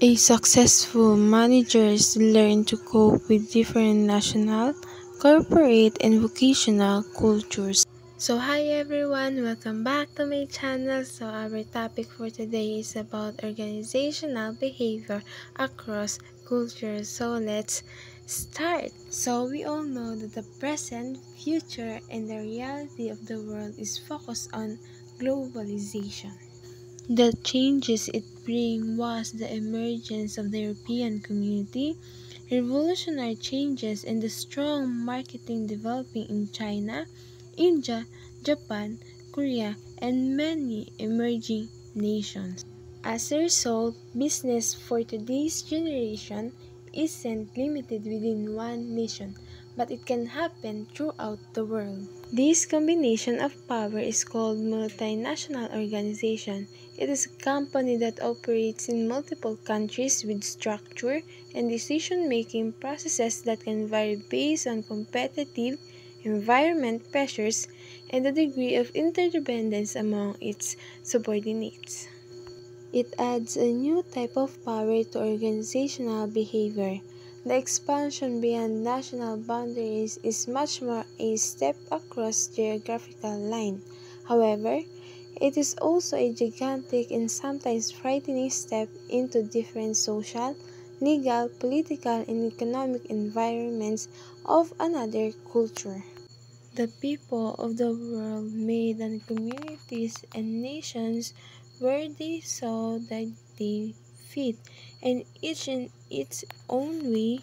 A successful managers learn to cope with different national, corporate, and vocational cultures. So hi everyone, welcome back to my channel. So our topic for today is about organizational behavior across cultures. So let's start. So we all know that the present, future, and the reality of the world is focused on globalization. The changes it bring was the emergence of the European community, revolutionary changes and the strong marketing developing in China, India, Japan, Korea, and many emerging nations. As a result, business for today's generation isn't limited within one nation, but it can happen throughout the world. This combination of power is called multinational organization. It is a company that operates in multiple countries with structure and decision-making processes that can vary based on competitive environment pressures and the degree of interdependence among its subordinates. It adds a new type of power to organizational behavior. The expansion beyond national boundaries is much more a step across geographical line. However, it is also a gigantic and sometimes frightening step into different social, legal, political, and economic environments of another culture. The people of the world made an communities and nations where they saw that they fit, and each in its own way,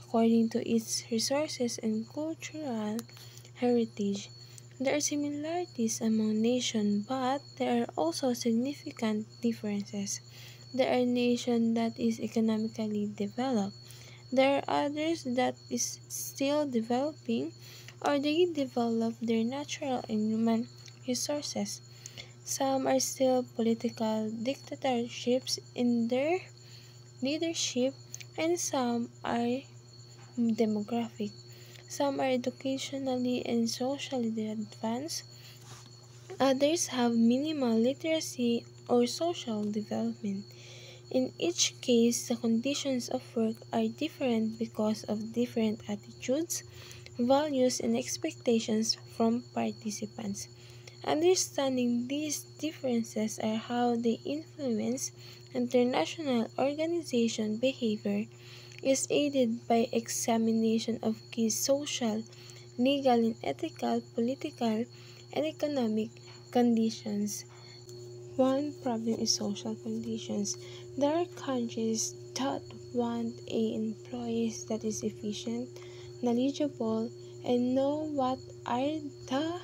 according to its resources and cultural heritage. There are similarities among nations, but there are also significant differences. There are nations that is economically developed. There are others that is still developing or they develop their natural and human resources. Some are still political dictatorships in their leadership and some are demographic. Some are educationally and socially advanced. Others have minimal literacy or social development. In each case, the conditions of work are different because of different attitudes, values, and expectations from participants. Understanding these differences are how they influence international organization behavior is aided by examination of key social, legal, and ethical, political, and economic conditions. One problem is social conditions. There are countries that want a employees that is efficient, knowledgeable, and know what are the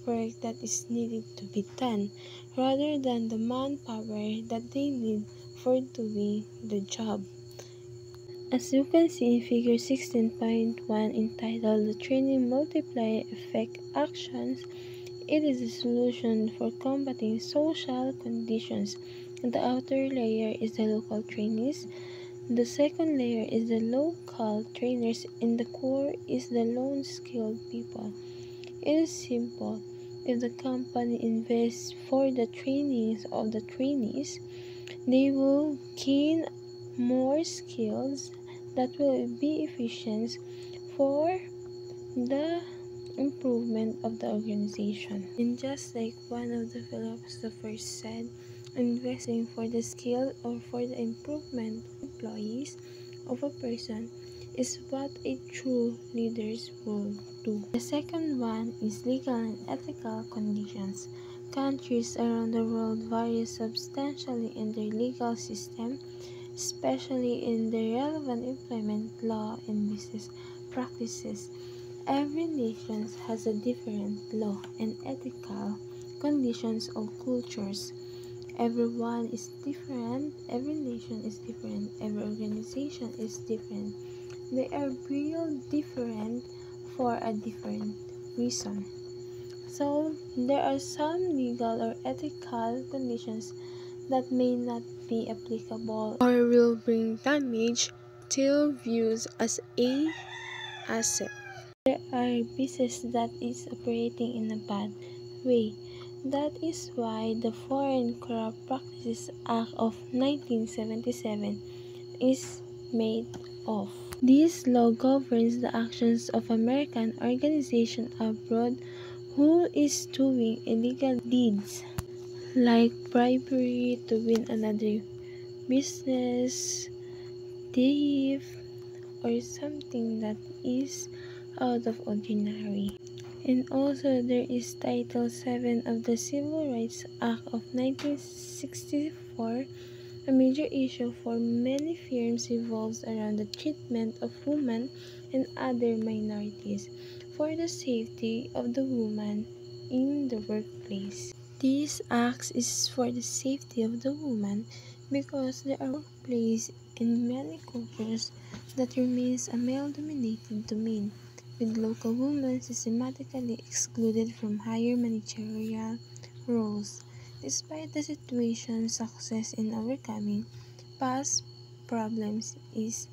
work that is needed to be done, rather than the manpower that they need for doing the job. As you can see in figure 16.1 entitled The Training Multiplier Effect Actions, it is a solution for combating social conditions. The outer layer is the local trainees, the second layer is the local trainers, and the core is the lone skilled people. It is simple. If the company invests for the trainings of the trainees, they will gain more skills that will be efficient for the improvement of the organization. And just like one of the philosophers said, investing for the skill or for the improvement of employees of a person is what a true leaders will do. The second one is legal and ethical conditions. Countries around the world vary substantially in their legal system, especially in the relevant employment law and business practices. Every nation has a different law and ethical conditions of cultures. Everyone is different, every nation is different, every organization is different. They are real different for a different reason. So, there are some legal or ethical conditions that may not be applicable or will bring damage till views as a asset. There are business that is operating in a bad way. That is why the Foreign Corrupt Practices Act of 1977 is made of. This law governs the actions of American organization abroad who is doing illegal deeds like bribery to win another business, thief, or something that is out of ordinary. And also there is Title 7 of the Civil Rights Act of 1964. A major issue for many firms revolves around the treatment of women and other minorities for the safety of the woman in the workplace. This act is for the safety of the woman because there are workplaces in many cultures that remains a male-dominated domain, with local women systematically excluded from higher managerial roles. Despite the situation's success in overcoming past problems is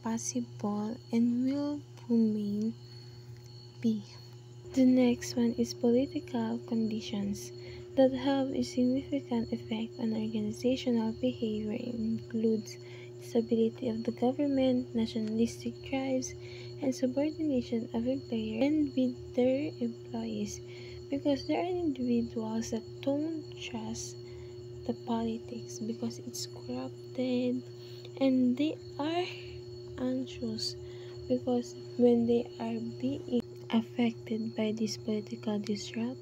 possible and will remain be. The next one is political conditions that have a significant effect on organizational behavior. It includes stability of the government, nationalistic drives, and subordination of employers and with their employees, because there are individuals that don't trust the politics because it's corrupted, and they are anxious because when they are being affected by this political disrupt,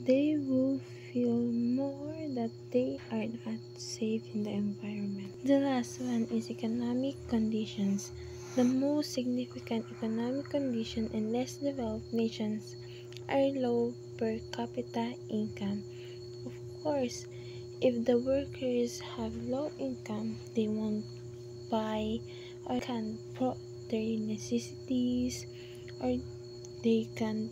they will feel more that they are not safe in the environment. The last one is economic conditions. The most significant economic condition in less developed nations are low per capita income. Of course, if the workers have low income, they won't buy or can pro their necessities, or they can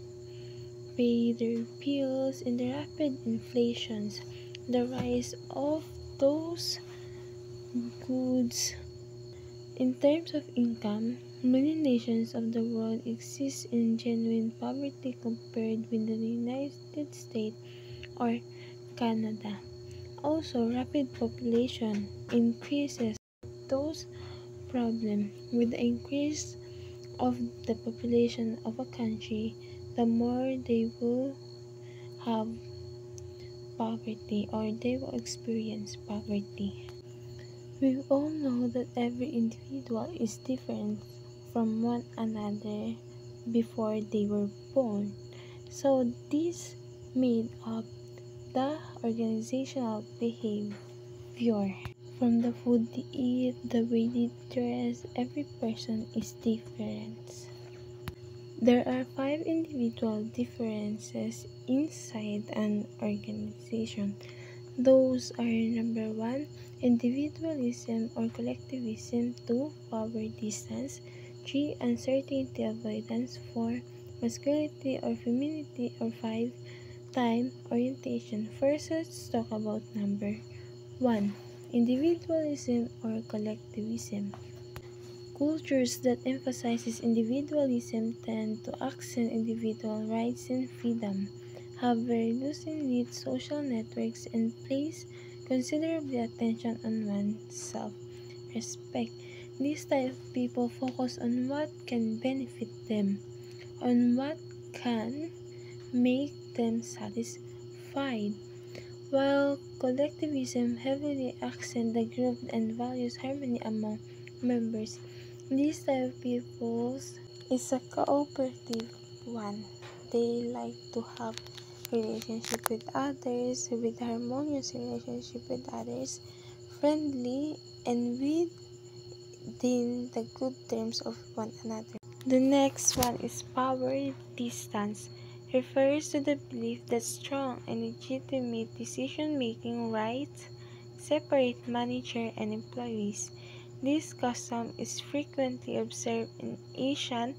pay their bills. In the rapid inflations, the rise of those goods. In terms of income, many nations of the world exist in genuine poverty compared with the United States or Canada. Also, rapid population increases those problems. With the increase of the population of a country, the more they will have poverty or they will experience poverty. We all know that every individual is different from one another before they were born. So this made up the organizational behavior. From the food they eat, the way they dress, every person is different. There are 5 individual differences inside an organization. Those are: number 1, individualism or collectivism; 2, power distance; 3, uncertainty avoidance; 4, masculinity or femininity; or 5, time orientation. First, let's talk about number 1, individualism or collectivism. Cultures that emphasizes individualism tend to accent individual rights and freedom, have very loosely knit social networks, and place considerable attention on one's self-respect. This type of people focus on what can benefit them, on what can make them satisfied, while collectivism heavily accents the group and values harmony among members. This type of people is a cooperative one. They like to have relationship with others, with harmonious relationship with others, friendly, and within the good terms of one another. The next one is power distance. Refers to the belief that strong and legitimate decision-making rights separate manager and employees. This custom is frequently observed in Asian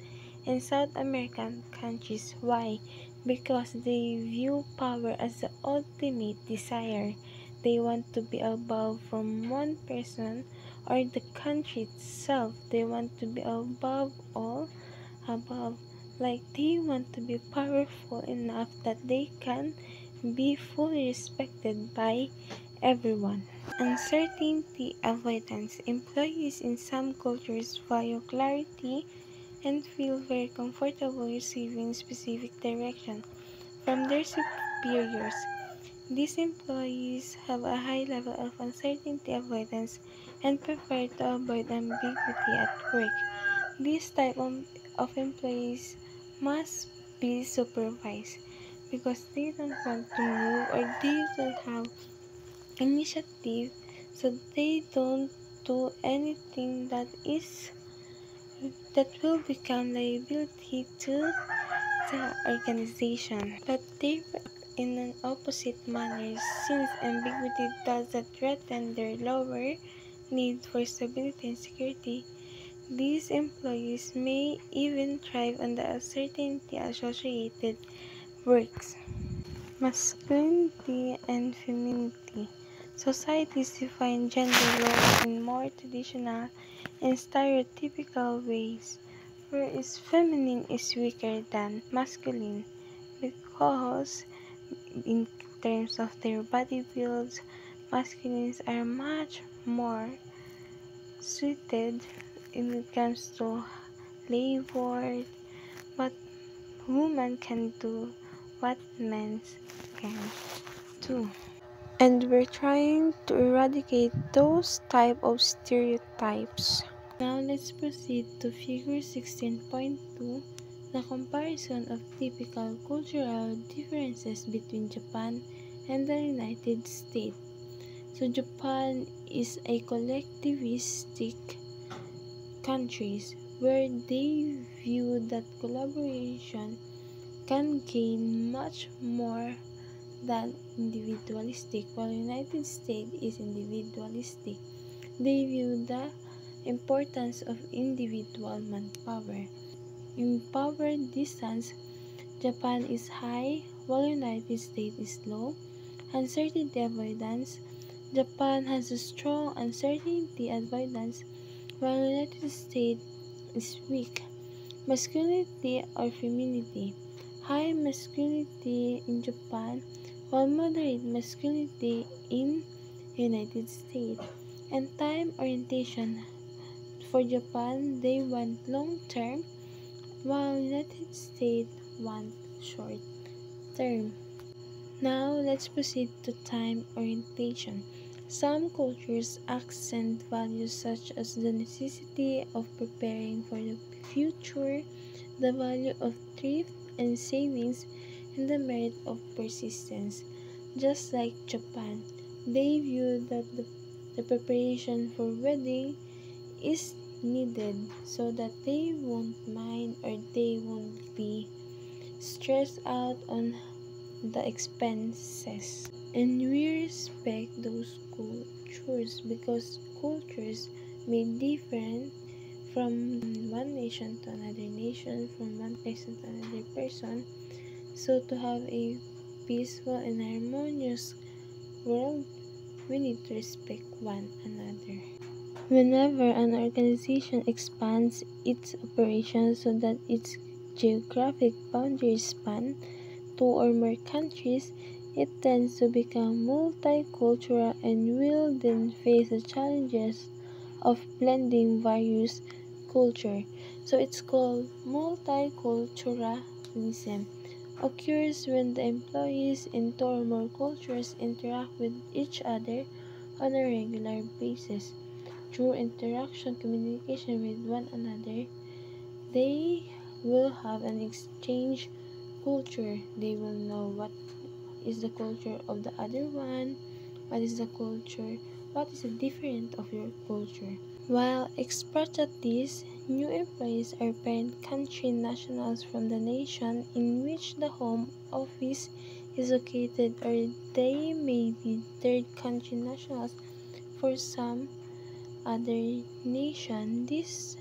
and South American countries. Why? Because they view power as the ultimate desire. They want to be above from one person or the country itself. They want to be above all, above. Like they want to be powerful enough that they can be fully respected by everyone. Uncertainty avoidance. Employees in some cultures value clarity and feel very comfortable receiving specific direction from their superiors. These employees have a high level of uncertainty avoidance and prefer to avoid ambiguity at work. This type of employees must be supervised because they don't want to move or they don't have initiative, so they don't do anything that will become liability to the organization. But they react in an opposite manner since ambiguity does not threaten their lower need for stability and security. These employees may even thrive on the uncertainty associated works. Masculinity and femininity. Societies define gender roles in more traditional and stereotypical ways, whereas feminine is weaker than masculine because, in terms of their body builds, masculines are much more suited when it comes to labor, but women can do what men can do. And we're trying to eradicate those type of stereotypes. Now let's proceed to figure 16.2, the comparison of typical cultural differences between Japan and the United States. So Japan is a collectivistic country where they view that collaboration can gain much more than individualistic, while United States is individualistic. They view the importance of individual manpower. In power distance, Japan is high, while United States is low. Uncertainty avoidance, Japan has a strong uncertainty avoidance, while United States is weak. Masculinity or femininity, high masculinity in Japan, while moderate masculinity in United States. And time orientation, for Japan, they want long term, while United States want short term. Now let's proceed to time orientation. Some cultures accent values such as the necessity of preparing for the future, the value of thrift and savings, and the merit of persistence. Just like Japan, they view that the preparation for wedding is needed so that they won't mind or they won't be stressed out on the expenses. And we respect those cultures because cultures may differ from one nation to another nation, from one person to another person. So to have a peaceful and harmonious world, we need to respect one another. Whenever an organization expands its operations so that its geographic boundaries span two or more countries, it tends to become multicultural and will then face the challenges of blending various cultures. So it's called multiculturalism. Occurs when the employees in two or more cultures interact with each other on a regular basis. Through interaction, communication with one another, they will have an exchange culture. They will know what is the culture of the other one, what is the culture, what is the different of your culture. While expatriates, new employees are parent country nationals from the nation in which the home office is located, or they may be third country nationals for some other nation. This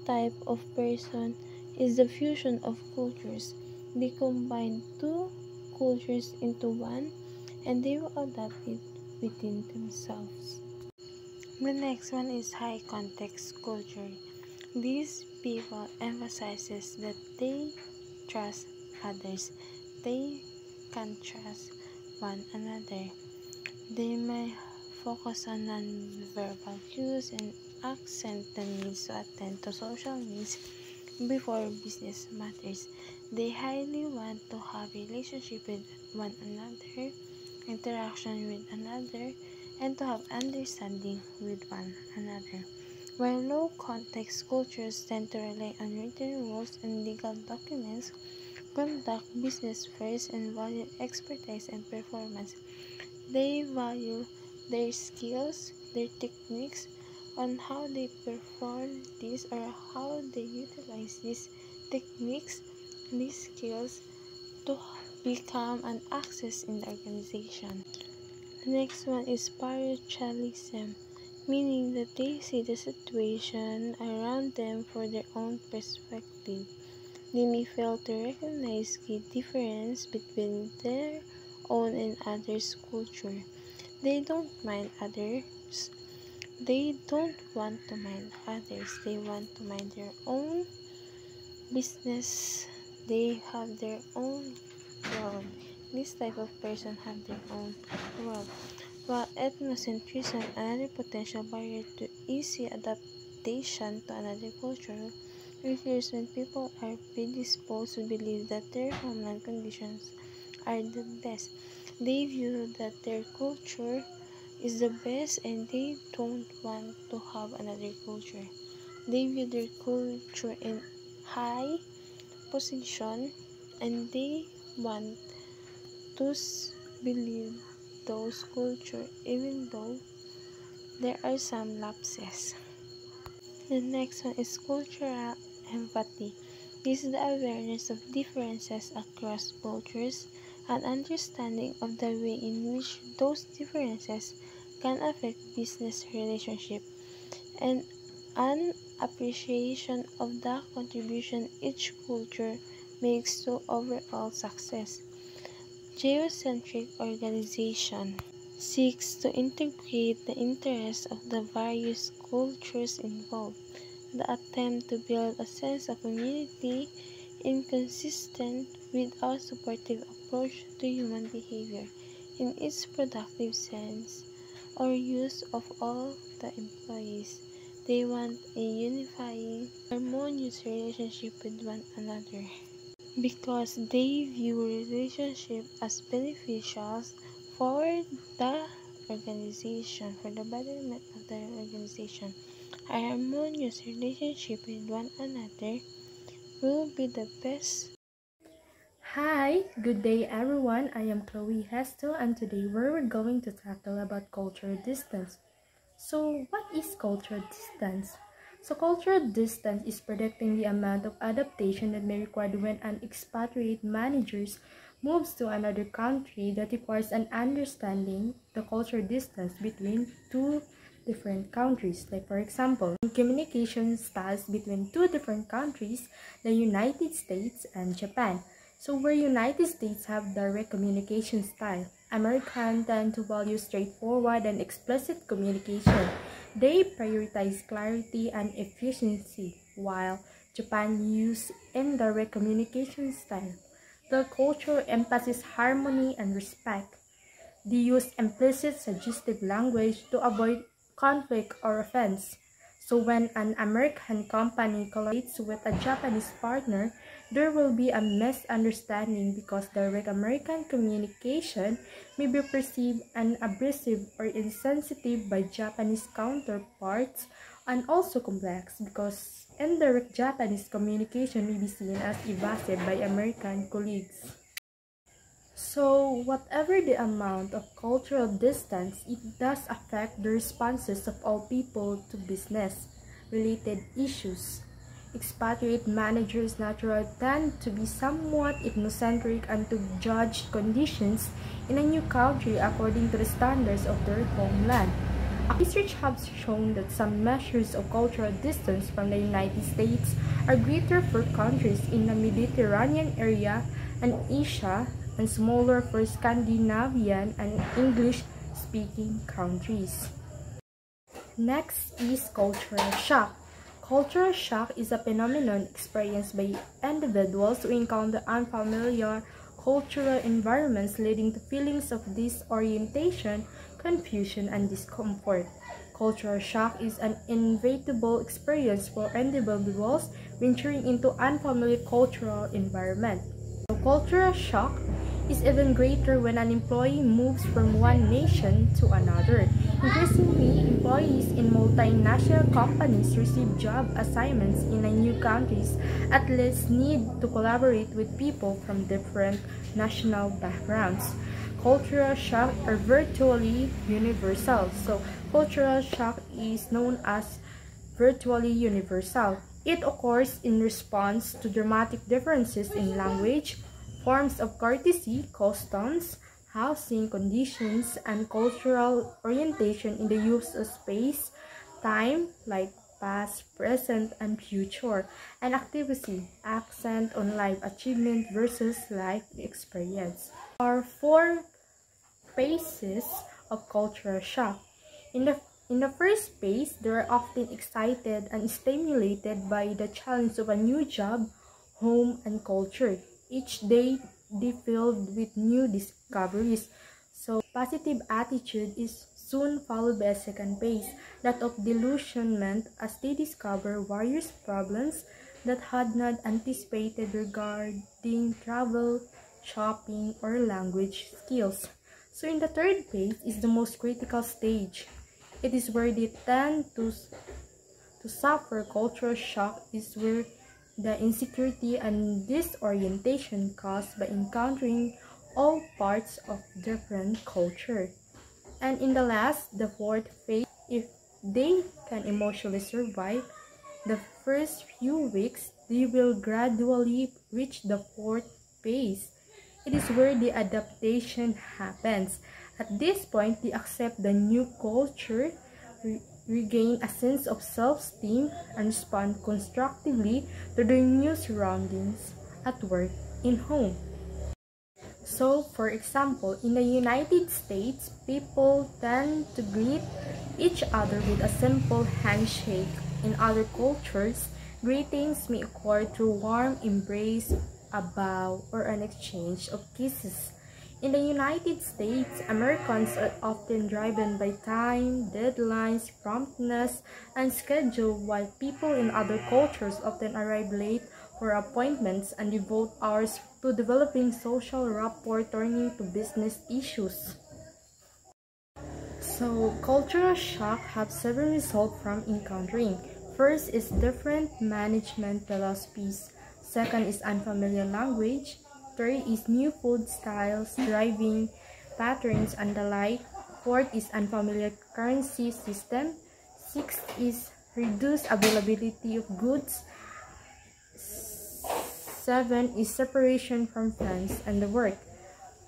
type of person is the fusion of cultures. They combine two cultures into one and they will adapt it within themselves. The next one is high context culture. These people emphasizes that they trust others. They can trust one another. They may focus on non-verbal cues and accent the needs to attend to social needs before business matters. They highly want to have relationship with one another, interaction with another, and to have understanding with one another. While low context cultures tend to rely on written rules and legal documents, conduct business first and value expertise and performance. They value their skills, their techniques, on how they perform this or how they utilize these techniques, these skills to become an access in the organization. The next one is parochialism, meaning that they see the situation around them for their own perspective. They may fail to recognize the difference between their own and others' culture. They don't mind others. They don't want to mind others. They want to mind their own business. They have their own world. This type of person have their own world. While ethnocentrism, another potential barrier to easy adaptation to another culture, occurs when people are predisposed to believe that their homeland conditions are the best. They view that their culture is the best and they don't want to have another culture. They view their culture in high position and they want to believe those culture even though there are some lapses. The next one is cultural empathy. This is the awareness of differences across cultures and understanding of the way in which those differences can affect business relationship and an appreciation of the contribution each culture makes to overall success. Geocentric organization seeks to integrate the interests of the various cultures involved. The attempt to build a sense of community inconsistent with a supportive approach to human behavior in its productive sense or use of all the employees. They want a unifying, harmonious relationship with one another because they view relationship as beneficial for the organization, for the betterment of the organization. A harmonious relationship with one another will be the best. Hi, good day everyone. I am Chloe Hestel and today we're going to tackle about cultural distance. So what is cultural distance? So cultural distance is predicting the amount of adaptation that may require when an expatriate manager moves to another country that requires an understanding the cultural distance between two different countries. Like for example, communication styles between two different countries, the United States and Japan. So where United States have direct communication style, Americans tend to value straightforward and explicit communication. They prioritize clarity and efficiency, while Japan uses indirect communication style. The culture emphasizes harmony and respect. They use implicit suggestive language to avoid conflict or offense. So when an American company collaborates with a Japanese partner, there will be a misunderstanding because direct American communication may be perceived as abrasive or insensitive by Japanese counterparts and also complex because indirect Japanese communication may be seen as evasive by American colleagues. So, whatever the amount of cultural distance, it does affect the responses of all people to business-related issues. Expatriate managers naturally tend to be somewhat ethnocentric and to judge conditions in a new country according to the standards of their homeland. Research has shown that some measures of cultural distance from the United States are greater for countries in the Mediterranean area and Asia, and smaller for Scandinavian and English-speaking countries. Next is cultural shock. Cultural shock is a phenomenon experienced by individuals who encounter unfamiliar cultural environments leading to feelings of disorientation, confusion, and discomfort. Cultural shock is an inevitable experience for individuals venturing into unfamiliar cultural environment. So cultural shock is even greater when an employee moves from one nation to another. Increasingly, employees in multinational companies receive job assignments in new countries, at least need to collaborate with people from different national backgrounds. Cultural shock are virtually universal. So, cultural shock is known as virtually universal. It occurs in response to dramatic differences in language, forms of courtesy, customs, housing conditions, and cultural orientation in the use of space, time, like past, present, and future, and activity, accent on life achievement versus life experience. There are four phases of cultural shock. In the first phase, they are often excited and stimulated by the challenge of a new job, home, and culture. Each day, they filled with new discoveries. So, positive attitude is soon followed by a second phase, that of delusionment, as they discover various problems that had not anticipated regarding travel, shopping, or language skills. So, in the third phase is the most critical stage. It is where they tend to suffer cultural shock, is where the insecurity and disorientation caused by encountering all parts of different culture. And in the fourth phase, if they can emotionally survive the first few weeks, they will gradually reach the fourth phase. It is where the adaptation happens. At this point, they accept the new culture, regain a sense of self-esteem, and respond constructively to their new surroundings at work and home. So, for example, in the United States, people tend to greet each other with a simple handshake. In other cultures, greetings may occur through warm embrace, a bow, or an exchange of kisses. In the United States, Americans are often driven by time, deadlines, promptness, and schedule, while people in other cultures often arrive late for appointments and devote hours to developing social rapport, turning to business issues. So, cultural shock have several results from encountering. First is different management philosophies. Second is unfamiliar language. Third is new food styles, driving patterns, and the like. Fourth is unfamiliar currency system. Sixth is reduced availability of goods. Seven is separation from friends and the work.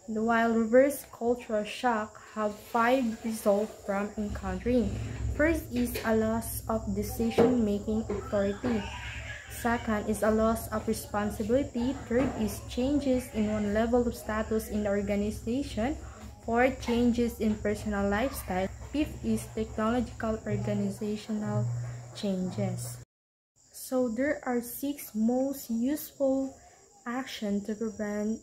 While reverse cultural shock have 5 results from encountering. First is a loss of decision-making authority. Second is a loss of responsibility. Third is changes in one level of status in the organization. Fourth, changes in personal lifestyle. Fifth is technological organizational changes. So there are 6 most useful actions to prevent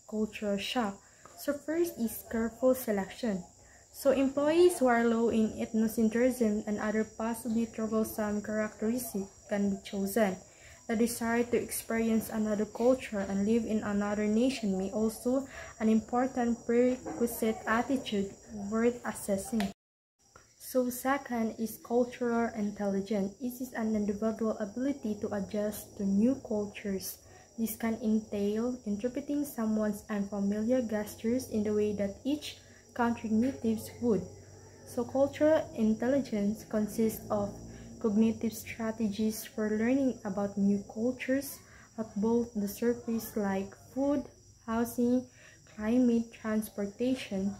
cultural shock. So first is careful selection. So employees who are low in ethnocentrism and other possibly troublesome characteristics can be chosen. The desire to experience another culture and live in another nation may also an important prerequisite attitude worth assessing. So second is cultural intelligence. It is an individual ability to adjust to new cultures. This can entail interpreting someone's unfamiliar gestures in the way that each country natives would. So cultural intelligence consists of cognitive strategies for learning about new cultures at both the surface like food, housing, climate, transportation,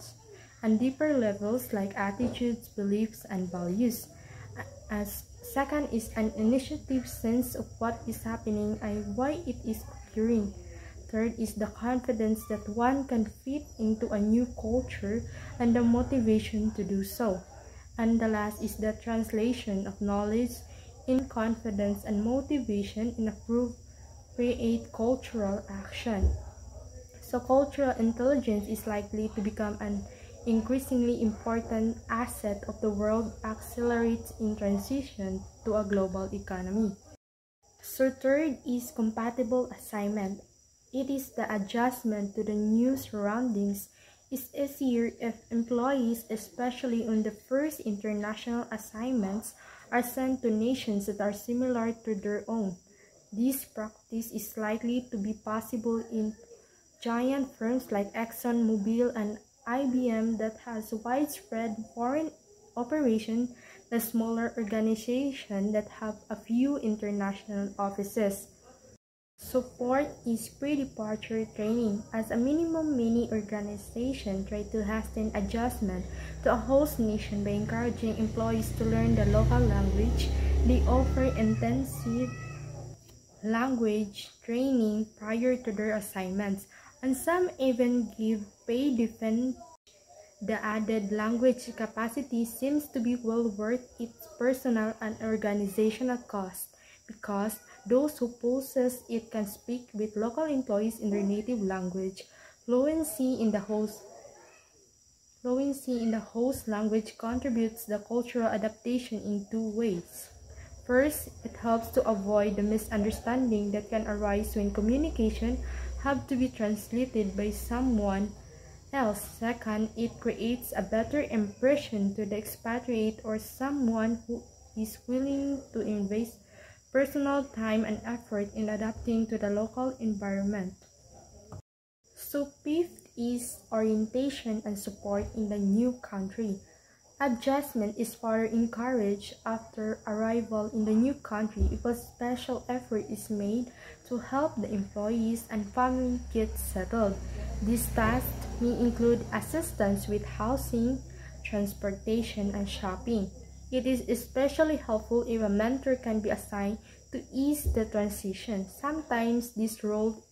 and deeper levels like attitudes, beliefs, and values. As second is an initiative sense of what is happening and why it is occurring. Third is the confidence that one can fit into a new culture and the motivation to do so. And the last is the translation of knowledge in confidence and motivation in appropriate cultural action. So cultural intelligence is likely to become an increasingly important asset of the world accelerates in transition to a global economy. So third is compatible assignment. It is the adjustment to the new surroundings. It's easier if employees, especially on the first international assignments, are sent to nations that are similar to their own. This practice is likely to be possible in giant firms like ExxonMobil and IBM that has widespread foreign operation than smaller organizations that have a few international offices. Support is pre-departure training. As a minimum, many organizations try to hasten adjustment to a host nation by encouraging employees to learn the local language. They offer intensive language training prior to their assignments, and some even give paid defense. The added language capacity seems to be well worth its personal and organizational cost because those who possess it can speak with local employees in their native language. Fluency in the host language contributes to the cultural adaptation in two ways. First, it helps to avoid the misunderstanding that can arise when communication have to be translated by someone else. Second, it creates a better impression to the expatriate or someone who is willing to invest personal time and effort in adapting to the local environment. So fifth is orientation and support in the new country. Adjustment is further encouraged after arrival in the new country because special effort is made to help the employees and family get settled. These tasks may include assistance with housing, transportation, and shopping. It is especially helpful if a mentor can be assigned to ease the transition. Sometimes this role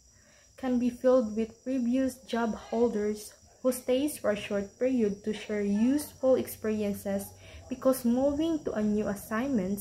can be filled with previous job holders who stays for a short period to share useful experiences because moving to a new assignment